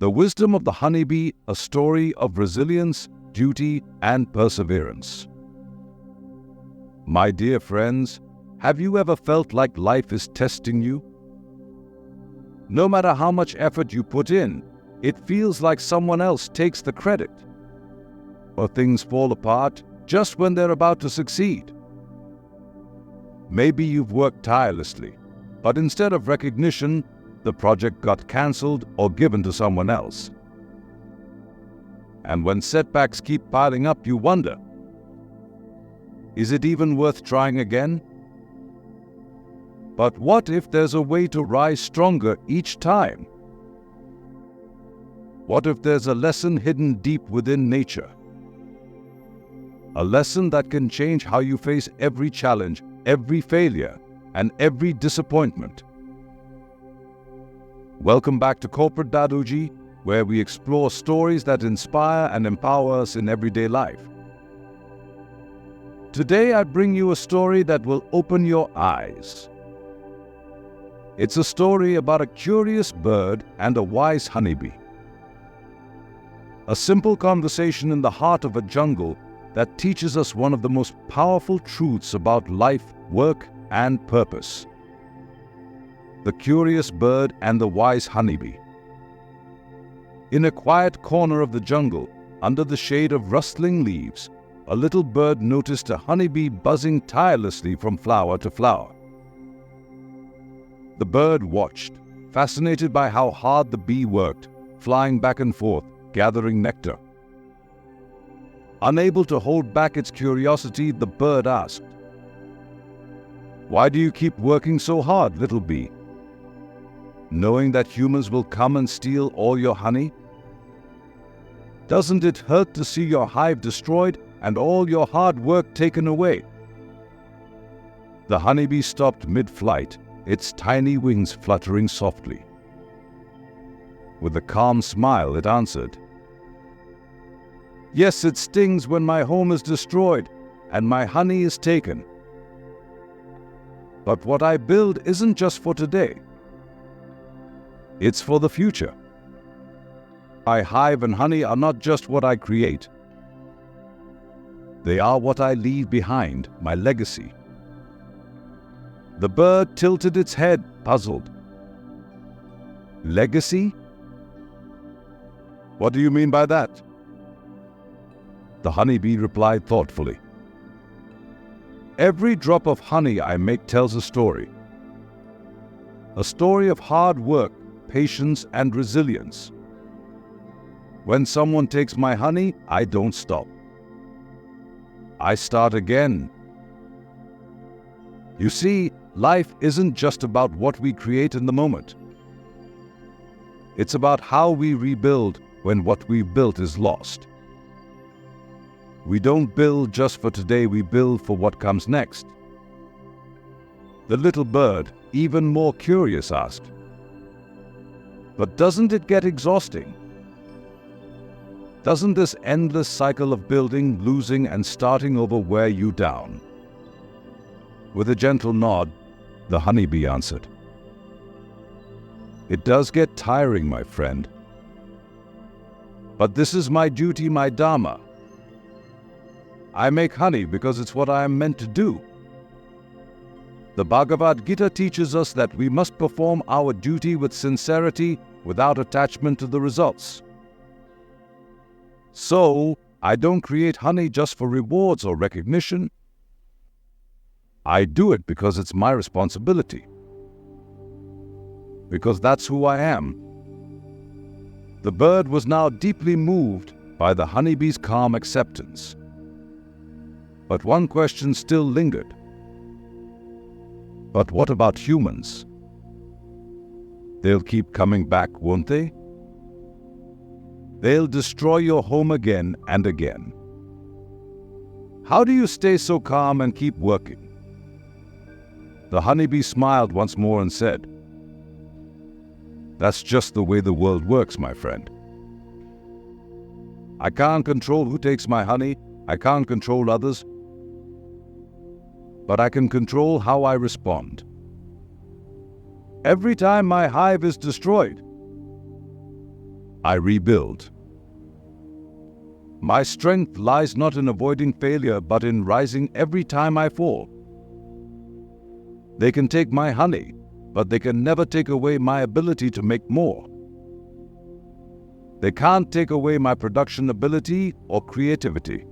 The wisdom of the honeybee, a story of resilience, duty, and perseverance. My dear friends, have you ever felt like life is testing you? No matter how much effort you put in, it feels like someone else takes the credit, or things fall apart just when they're about to succeed. Maybe you've worked tirelessly, but instead of recognition, the project got cancelled or given to someone else. And when setbacks keep piling up, you wonder, is it even worth trying again? But what if there's a way to rise stronger each time? What if there's a lesson hidden deep within nature? A lesson that can change how you face every challenge, every failure, and every disappointment. Welcome back to Corporate Daduji, where we explore stories that inspire and empower us in everyday life. Today I bring you a story that will open your eyes. It's a story about a curious bird and a wise honeybee. A simple conversation in the heart of a jungle that teaches us one of the most powerful truths about life, work, and purpose. The curious bird and the wise honeybee. In a quiet corner of the jungle, under the shade of rustling leaves, a little bird noticed a honeybee buzzing tirelessly from flower to flower. The bird watched, fascinated by how hard the bee worked, flying back and forth, gathering nectar. Unable to hold back its curiosity, the bird asked, "Why do you keep working so hard, little bee? Knowing that humans will come and steal all your honey? Doesn't it hurt to see your hive destroyed and all your hard work taken away?" The honeybee stopped mid-flight, its tiny wings fluttering softly. With a calm smile, it answered, "Yes, it stings when my home is destroyed and my honey is taken. But what I build isn't just for today. It's for the future. My hive and honey are not just what I create. They are what I leave behind, my legacy." The bird tilted its head, puzzled. "Legacy? What do you mean by that?" The honeybee replied thoughtfully, "Every drop of honey I make tells a story. A story of hard work, patience, and resilience. When someone takes my honey, I don't stop. I start again. You see, life isn't just about what we create in the moment. It's about how we rebuild when what we built is lost. We don't build just for today, we build for what comes next." The little bird, even more curious, asked, "But doesn't it get exhausting? Doesn't this endless cycle of building, losing, and starting over wear you down?" With a gentle nod, the honeybee answered, "It does get tiring, my friend. But this is my duty, my Dharma. I make honey because it's what I am meant to do. The Bhagavad Gita teaches us that we must perform our duty with sincerity without attachment to the results. So, I don't create honey just for rewards or recognition. I do it because it's my responsibility. Because that's who I am." The bird was now deeply moved by the honeybee's calm acceptance. But one question still lingered. But what about humans? They'll keep coming back, won't they? They'll destroy your home again and again. How do you stay so calm and keep working? The honeybee smiled once more and said, "That's just the way the world works, my friend. I can't control who takes my honey, I can't control others, but I can control how I respond. Every time my hive is destroyed, I rebuild. My strength lies not in avoiding failure, but in rising every time I fall. They can take my honey, but they can never take away my ability to make more. They can't take away my production ability or creativity.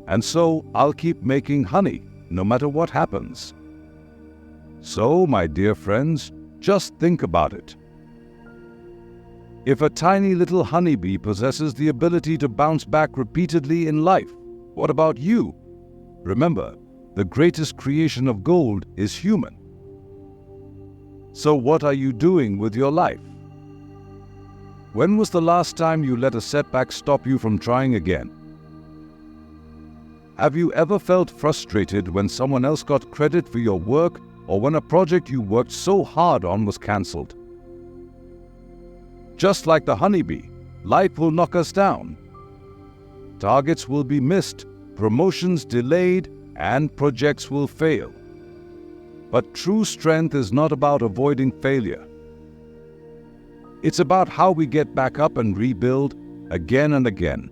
And so I'll keep making honey, no matter what happens. So, my dear friends, just think about it. If a tiny little honeybee possesses the ability to bounce back repeatedly in life, what about you? Remember, the greatest creation of gold is human. So what are you doing with your life? When was the last time you let a setback stop you from trying again? Have you ever felt frustrated when someone else got credit for your work or when a project you worked so hard on was cancelled? Just like the honeybee, life will knock us down. Targets will be missed, promotions delayed, and projects will fail. But true strength is not about avoiding failure. It's about how we get back up and rebuild again and again.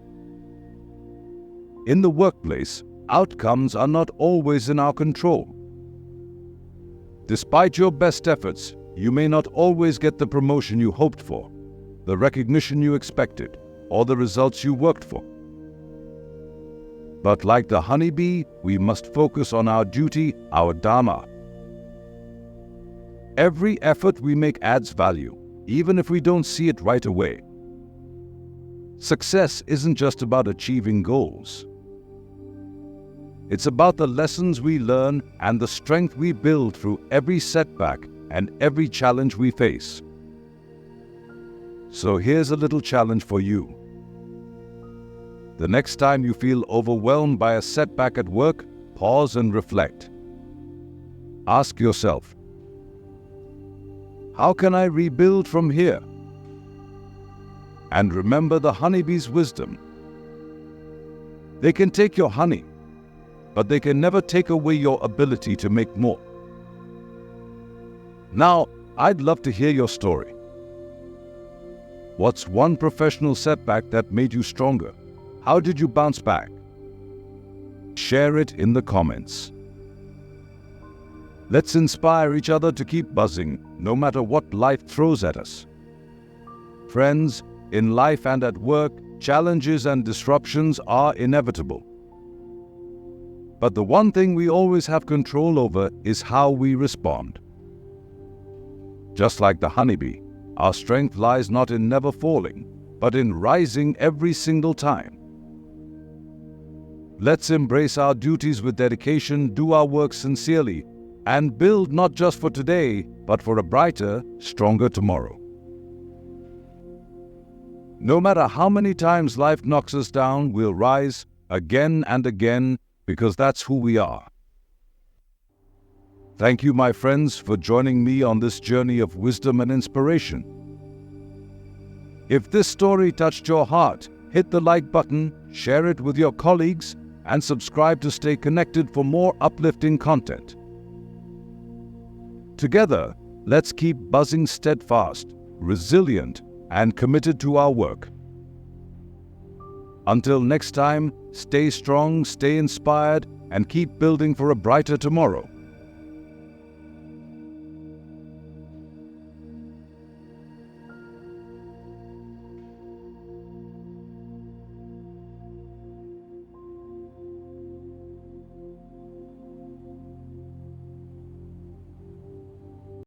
In the workplace, outcomes are not always in our control. Despite your best efforts, you may not always get the promotion you hoped for, the recognition you expected, or the results you worked for. But like the honeybee, we must focus on our duty, our Dharma. Every effort we make adds value, even if we don't see it right away. Success isn't just about achieving goals. It's about the lessons we learn and the strength we build through every setback and every challenge we face. So here's a little challenge for you. The next time you feel overwhelmed by a setback at work, pause and reflect. Ask yourself, how can I rebuild from here? And remember the honeybee's wisdom. They can take your honey, but they can never take away your ability to make more. Now, I'd love to hear your story. What's one professional setback that made you stronger? How did you bounce back? Share it in the comments. Let's inspire each other to keep buzzing, no matter what life throws at us. Friends, in life and at work, challenges and disruptions are inevitable. But the one thing we always have control over is how we respond. Just like the honeybee, our strength lies not in never falling, but in rising every single time. Let's embrace our duties with dedication, do our work sincerely, and build not just for today, but for a brighter, stronger tomorrow. No matter how many times life knocks us down, we'll rise again and again, because that's who we are. Thank you, my friends, for joining me on this journey of wisdom and inspiration. If this story touched your heart, hit the like button, share it with your colleagues, and subscribe to stay connected for more uplifting content. Together, let's keep buzzing steadfast, resilient, and committed to our work. Until next time, stay strong, stay inspired, and keep building for a brighter tomorrow.